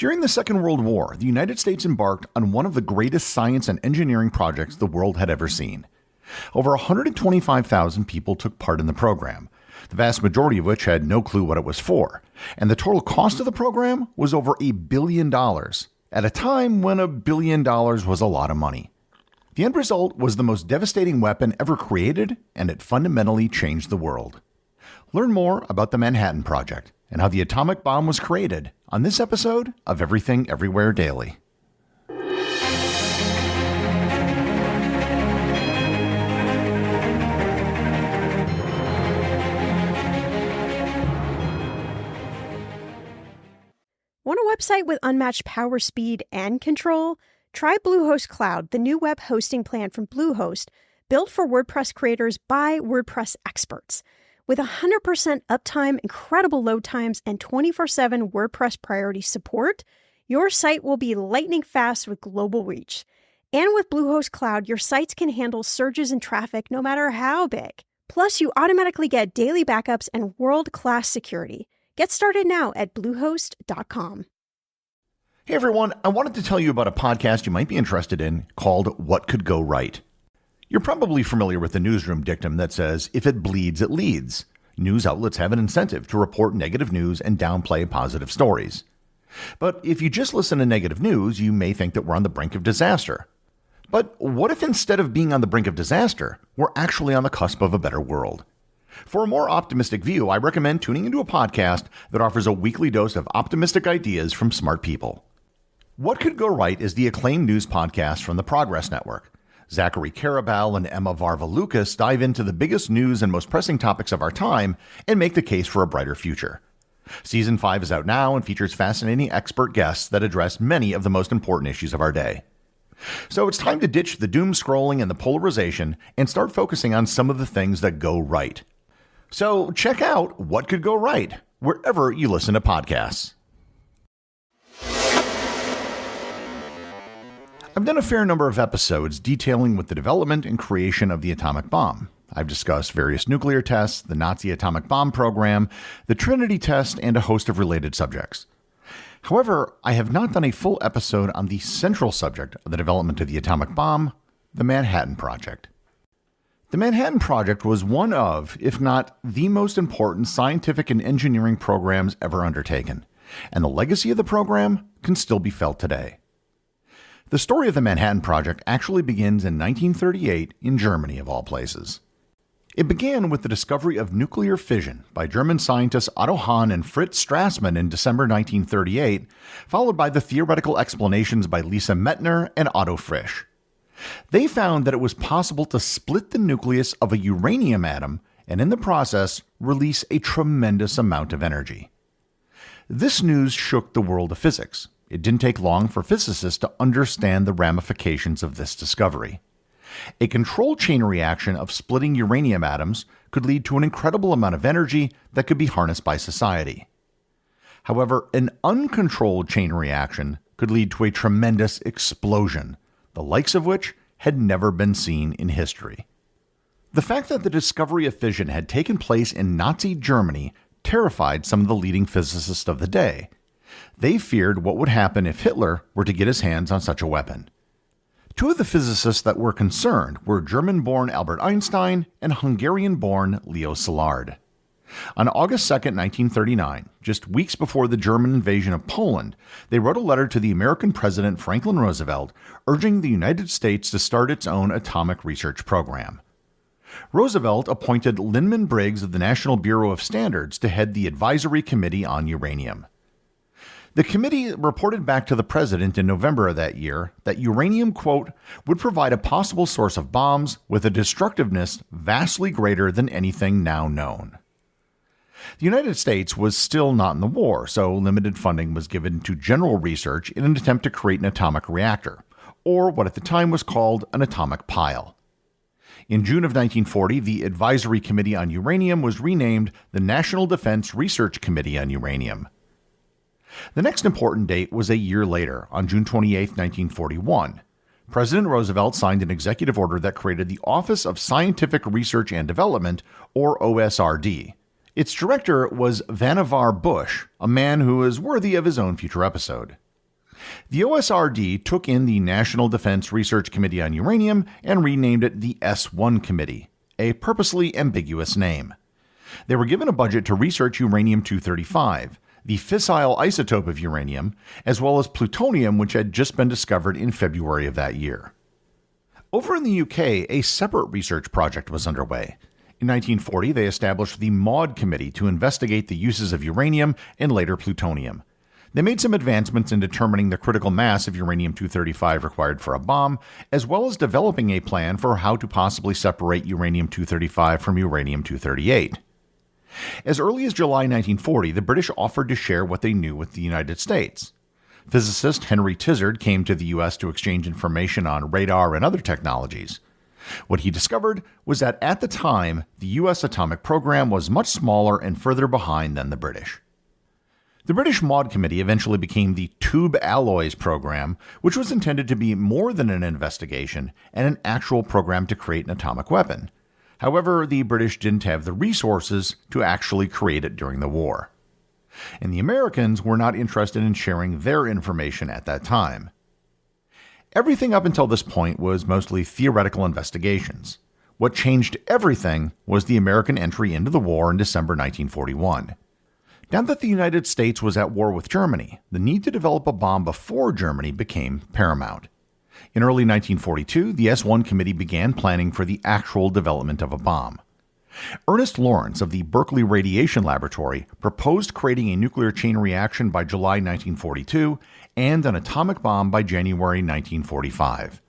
During the Second World War, the United States embarked on one of the greatest science and engineering projects the world had ever seen. Over 125,000 people took part in the program, the vast majority of which had no clue what it was for, and the total cost of the program was over $1 billion, at a time when $1 billion was a lot of money. The end result was the most devastating weapon ever created, and it fundamentally changed the world. Learn more about the Manhattan Project and how the atomic bomb was created on this episode of Everything Everywhere Daily. Want a website with unmatched power, speed, and control? Try Bluehost Cloud, the new web hosting plan from Bluehost, built for WordPress creators by WordPress experts. With 100% uptime, incredible load times, and 24/7 WordPress priority support, your site will be lightning fast with global reach. And with Bluehost Cloud, your sites can handle surges in traffic no matter how big. Plus, you automatically get daily backups and world-class security. Get started now at Bluehost.com. Hey everyone, I wanted to tell you about a podcast you might be interested in called What Could Go Right. You're probably familiar with the newsroom dictum that says, if it bleeds, it leads. News outlets have an incentive to report negative news and downplay positive stories. But if you just listen to negative news, you may think that we're on the brink of disaster. But what if instead of being on the brink of disaster, we're actually on the cusp of a better world? For a more optimistic view, I recommend tuning into a podcast that offers a weekly dose of optimistic ideas from smart people. What Could Go Right is the acclaimed news podcast from the Progress Network. Zachary Karabal and Emma Varvaloucas dive into the biggest news and most pressing topics of our time and make the case for a brighter future. Season 5 is out now and features fascinating expert guests that address many of the most important issues of our day. So it's time to ditch the doom scrolling and the polarization and start focusing on some of the things that go right. So check out What Could Go Right wherever you listen to podcasts. I've done a fair number of episodes detailing with the development and creation of the atomic bomb. I've discussed various nuclear tests, the Nazi atomic bomb program, the Trinity test, and a host of related subjects. However, I have not done a full episode on the central subject of the development of the atomic bomb, the Manhattan Project. The Manhattan Project was one of, if not the most important scientific and engineering programs ever undertaken, and the legacy of the program can still be felt today. The story of the Manhattan Project actually begins in 1938 in Germany, of all places. It began with the discovery of nuclear fission by German scientists Otto Hahn and Fritz Strassmann in December 1938, followed by the theoretical explanations by Lisa Meitner and Otto Frisch. They found that it was possible to split the nucleus of a uranium atom and in the process release a tremendous amount of energy. This news shook the world of physics. It didn't take long for physicists to understand the ramifications of this discovery. A controlled chain reaction of splitting uranium atoms could lead to an incredible amount of energy that could be harnessed by society. However, an uncontrolled chain reaction could lead to a tremendous explosion, the likes of which had never been seen in history. The fact that the discovery of fission had taken place in Nazi Germany terrified some of the leading physicists of the day. They feared what would happen if Hitler were to get his hands on such a weapon. Two of the physicists that were concerned were German-born Albert Einstein and Hungarian-born Leo Szilard. On August 2, 1939, just weeks before the German invasion of Poland, they wrote a letter to the American President Franklin Roosevelt urging the United States to start its own atomic research program. Roosevelt appointed Lyman Briggs of the National Bureau of Standards to head the Advisory Committee on Uranium. The committee reported back to the president in November of that year that uranium, quote, would provide a possible source of bombs with a destructiveness vastly greater than anything now known. The United States was still not in the war, so limited funding was given to general research in an attempt to create an atomic reactor, or what at the time was called an atomic pile. In June of 1940, the Advisory Committee on Uranium was renamed the National Defense Research Committee on Uranium. The next important date was a year later, on June 28, 1941. President Roosevelt signed an executive order that created the Office of Scientific Research and Development, or OSRD. Its director was Vannevar Bush, a man who is worthy of his own future episode. The OSRD took in the National Defense Research Committee on Uranium and renamed it the S1 Committee, a purposely ambiguous name. They were given a budget to research uranium-235, the fissile isotope of uranium, as well as plutonium, which had just been discovered in February of that year. Over in the UK, a separate research project was underway. In 1940, they established the Maud Committee to investigate the uses of uranium and later plutonium. They made some advancements in determining the critical mass of uranium-235 required for a bomb, as well as developing a plan for how to possibly separate uranium-235 from uranium-238. As early as July 1940, the British offered to share what they knew with the United States. Physicist Henry Tizard came to the U.S. to exchange information on radar and other technologies. What he discovered was that at the time, the U.S. atomic program was much smaller and further behind than the British. The British Maud Committee eventually became the Tube Alloys Program, which was intended to be more than an investigation and an actual program to create an atomic weapon. However, the British didn't have the resources to actually create it during the war. And the Americans were not interested in sharing their information at that time. Everything up until this point was mostly theoretical investigations. What changed everything was the American entry into the war in December 1941. Now that the United States was at war with Germany, the need to develop a bomb before Germany became paramount. In early 1942, the S1 Committee began planning for the actual development of a bomb. Ernest Lawrence of the Berkeley Radiation Laboratory proposed creating a nuclear chain reaction by July 1942 and an atomic bomb by January 1945.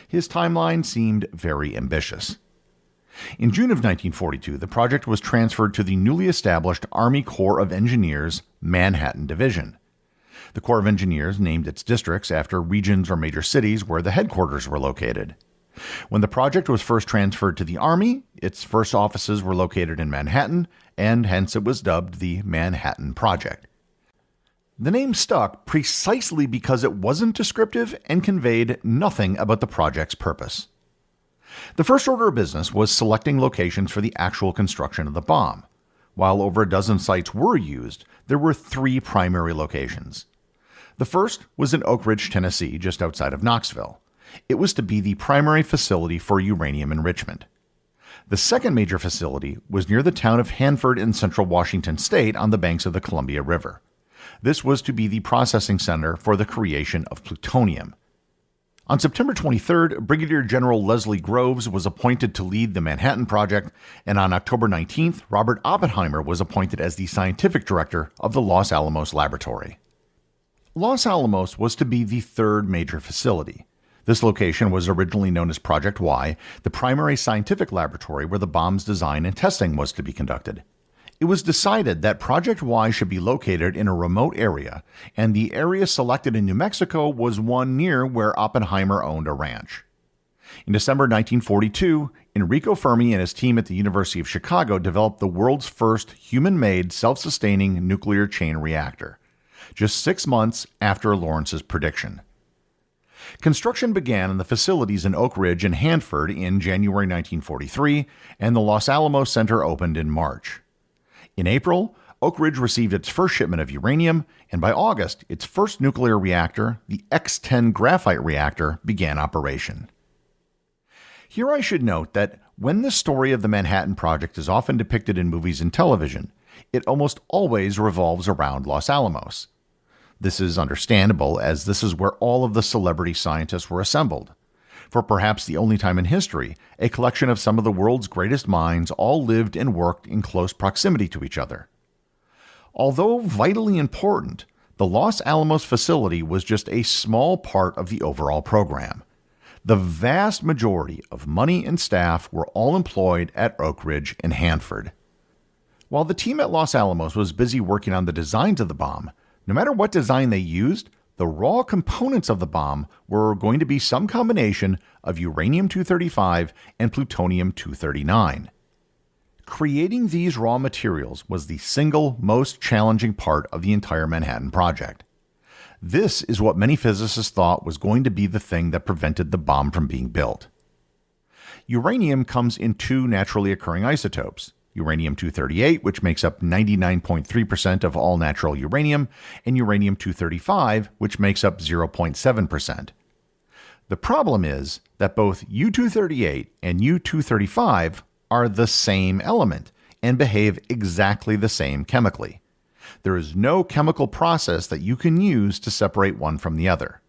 His timeline seemed very ambitious. In June of 1942, the project was transferred to the newly established Army Corps of Engineers Manhattan Division. The Corps of Engineers named its districts after regions or major cities where the headquarters were located. When the project was first transferred to the Army, its first offices were located in Manhattan, and hence it was dubbed the Manhattan Project. The name stuck precisely because it wasn't descriptive and conveyed nothing about the project's purpose. The first order of business was selecting locations for the actual construction of the bomb. While over a dozen sites were used, there were 3 primary locations. The first was in Oak Ridge, Tennessee, just outside of Knoxville. It was to be the primary facility for uranium enrichment. The second major facility was near the town of Hanford in central Washington state on the banks of the Columbia River. This was to be the processing center for the creation of plutonium. On September 23rd, Brigadier General Leslie Groves was appointed to lead the Manhattan Project, and on October 19th, Robert Oppenheimer was appointed as the scientific director of the Los Alamos Laboratory. Los Alamos was to be the third major facility. This location was originally known as Project Y, the primary scientific laboratory where the bomb's design and testing was to be conducted. It was decided that Project Y should be located in a remote area, and the area selected in New Mexico was one near where Oppenheimer owned a ranch. In December 1942, Enrico Fermi and his team at the University of Chicago developed the world's first human-made, self-sustaining nuclear chain reactor, just 6 months after Lawrence's prediction. Construction began in the facilities in Oak Ridge and Hanford in January 1943, and the Los Alamos Center opened in March. In April, Oak Ridge received its first shipment of uranium, and by August, its first nuclear reactor, the X-10 graphite reactor, began operation. Here I should note that when the story of the Manhattan Project is often depicted in movies and television, it almost always revolves around Los Alamos. This is understandable, as this is where all of the celebrity scientists were assembled. For perhaps the only time in history, a collection of some of the world's greatest minds all lived and worked in close proximity to each other. Although vitally important, the Los Alamos facility was just a small part of the overall program. The vast majority of money and staff were all employed at Oak Ridge and Hanford. While the team at Los Alamos was busy working on the designs of the bomb, no matter what design they used, the raw components of the bomb were going to be some combination of uranium-235 and plutonium-239. Creating these raw materials was the single most challenging part of the entire Manhattan Project. This is what many physicists thought was going to be the thing that prevented the bomb from being built. Uranium comes in 2 naturally occurring isotopes, uranium-238, which makes up 99.3% of all natural uranium, and uranium-235, which makes up 0.7%. The problem is that both U-238 and U-235 are the same element and behave exactly the same chemically. There is no chemical process that you can use to separate one from the other.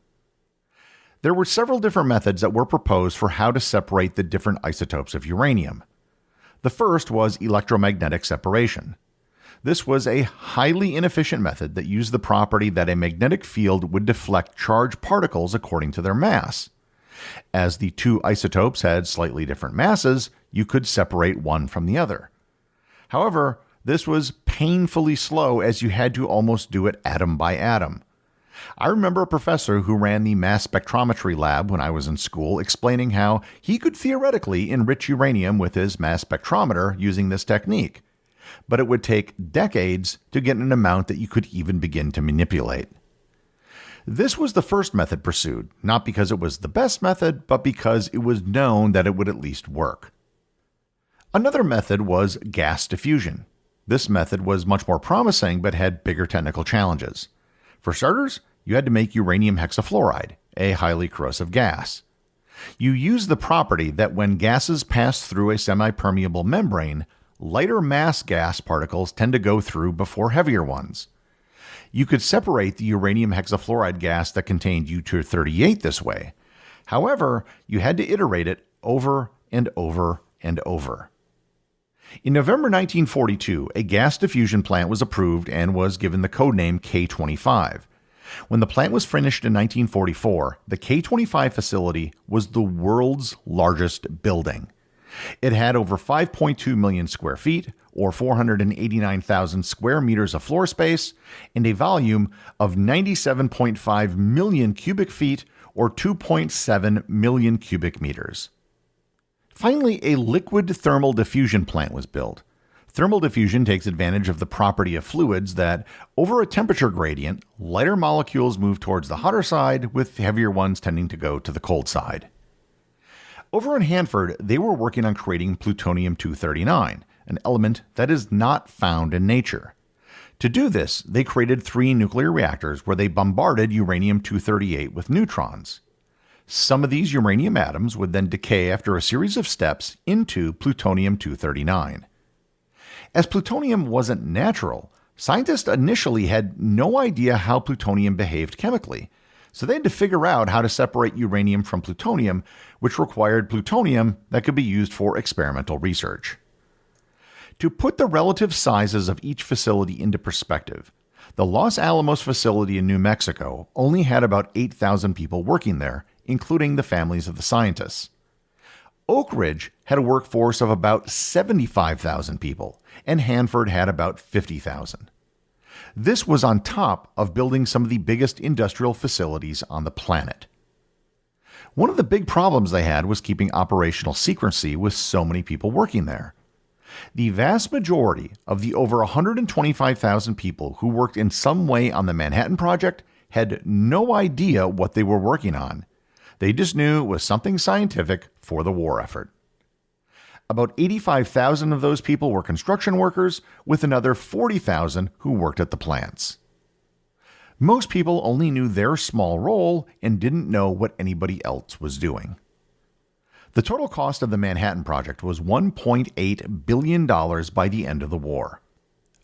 There were several different methods that were proposed for how to separate the different isotopes of uranium. The first was electromagnetic separation. This was a highly inefficient method that used the property that a magnetic field would deflect charged particles according to their mass. As the two isotopes had slightly different masses, you could separate one from the other. However, this was painfully slow as you had to almost do it atom by atom. I remember a professor who ran the mass spectrometry lab when I was in school explaining how he could theoretically enrich uranium with his mass spectrometer using this technique, but it would take decades to get an amount that you could even begin to manipulate. This was the first method pursued, not because it was the best method, but because it was known that it would at least work. Another method was gas diffusion. This method was much more promising but had bigger technical challenges. For starters, you had to make uranium hexafluoride, a highly corrosive gas. You use the property that when gases pass through a semi-permeable membrane, lighter mass gas particles tend to go through before heavier ones. You could separate the uranium hexafluoride gas that contained U-238 this way. However, you had to iterate it over and over and over. In November 1942, a gas diffusion plant was approved and was given the codename K-25. When the plant was finished in 1944, the K-25 facility was the world's largest building. It had over 5.2 million square feet, or 489,000 square meters of floor space, and a volume of 97.5 million cubic feet, or 2.7 million cubic meters. Finally, a liquid thermal diffusion plant was built. Thermal diffusion takes advantage of the property of fluids that, over a temperature gradient, lighter molecules move towards the hotter side, with heavier ones tending to go to the cold side. Over in Hanford, they were working on creating plutonium-239, an element that is not found in nature. To do this, they created 3 nuclear reactors where they bombarded uranium-238 with neutrons. Some of these uranium atoms would then decay after a series of steps into plutonium-239. As plutonium wasn't natural, scientists initially had no idea how plutonium behaved chemically, so they had to figure out how to separate uranium from plutonium, which required plutonium that could be used for experimental research. To put the relative sizes of each facility into perspective, the Los Alamos facility in New Mexico only had about 8,000 people working there, including the families of the scientists. Oak Ridge had a workforce of about 75,000 people, and Hanford had about 50,000. This was on top of building some of the biggest industrial facilities on the planet. One of the big problems they had was keeping operational secrecy with so many people working there. The vast majority of the over 125,000 people who worked in some way on the Manhattan Project had no idea what they were working on. They just knew it was something scientific for the war effort. About 85,000 of those people were construction workers, with another 40,000 who worked at the plants. Most people only knew their small role and didn't know what anybody else was doing. The total cost of the Manhattan Project was $1.8 billion by the end of the war.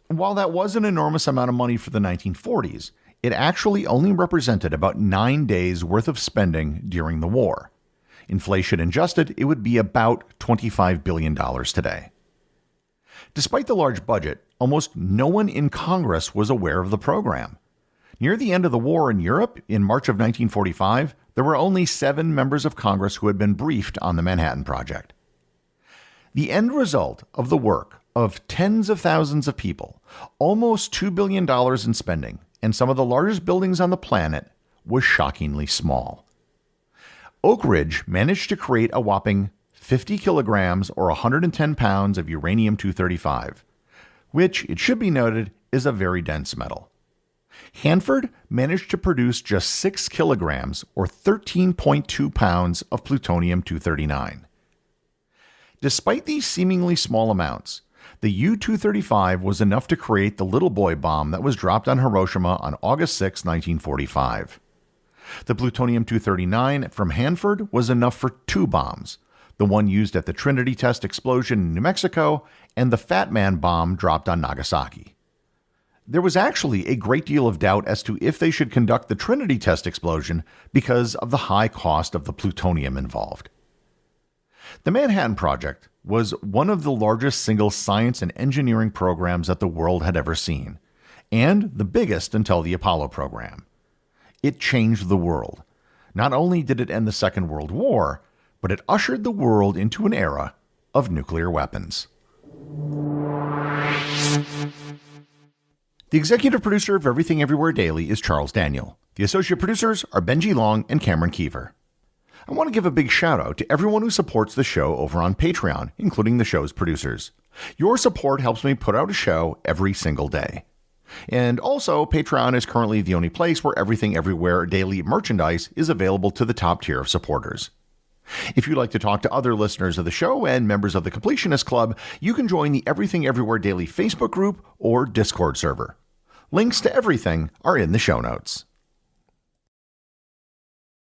While that was an enormous amount of money for the 1940s, it actually only represented about 9 days' worth of spending during the war. Inflation adjusted, it would be about $25 billion today. Despite the large budget, almost no one in Congress was aware of the program. Near the end of the war in Europe, in March of 1945, there were only 7 members of Congress who had been briefed on the Manhattan Project. The end result of the work of tens of thousands of people, almost $2 billion in spending, and some of the largest buildings on the planet, was shockingly small. Oak Ridge managed to create a whopping 50 kilograms or 110 pounds of uranium-235, which, it should be noted, is a very dense metal. Hanford managed to produce just 6 kilograms or 13.2 pounds of plutonium-239. Despite these seemingly small amounts, The U-235 was enough to create the little boy bomb that was dropped on Hiroshima on August 6, 1945. The plutonium-239 from Hanford was enough for 2 bombs, the one used at the Trinity test explosion in New Mexico and the Fat Man bomb dropped on Nagasaki. There was actually a great deal of doubt as to if they should conduct the Trinity test explosion because of the high cost of the plutonium involved. The Manhattan Project was one of the largest single science and engineering programs that the world had ever seen, and the biggest until the Apollo program. It changed the world. Not only did it end the Second World War, but it ushered the world into an era of nuclear weapons. The executive producer of Everything Everywhere Daily is Charles Daniel. The associate producers are Benji Long and Cameron Kieffer. I want to give a big shout out to everyone who supports the show over on Patreon, including the show's producers. Your support helps me put out a show every single day. And also, Patreon is currently the only place where Everything Everywhere Daily merchandise is available to the top tier of supporters. If you'd like to talk to other listeners of the show and members of the Completionist Club, you can join the Everything Everywhere Daily Facebook group or Discord server. Links to everything are in the show notes.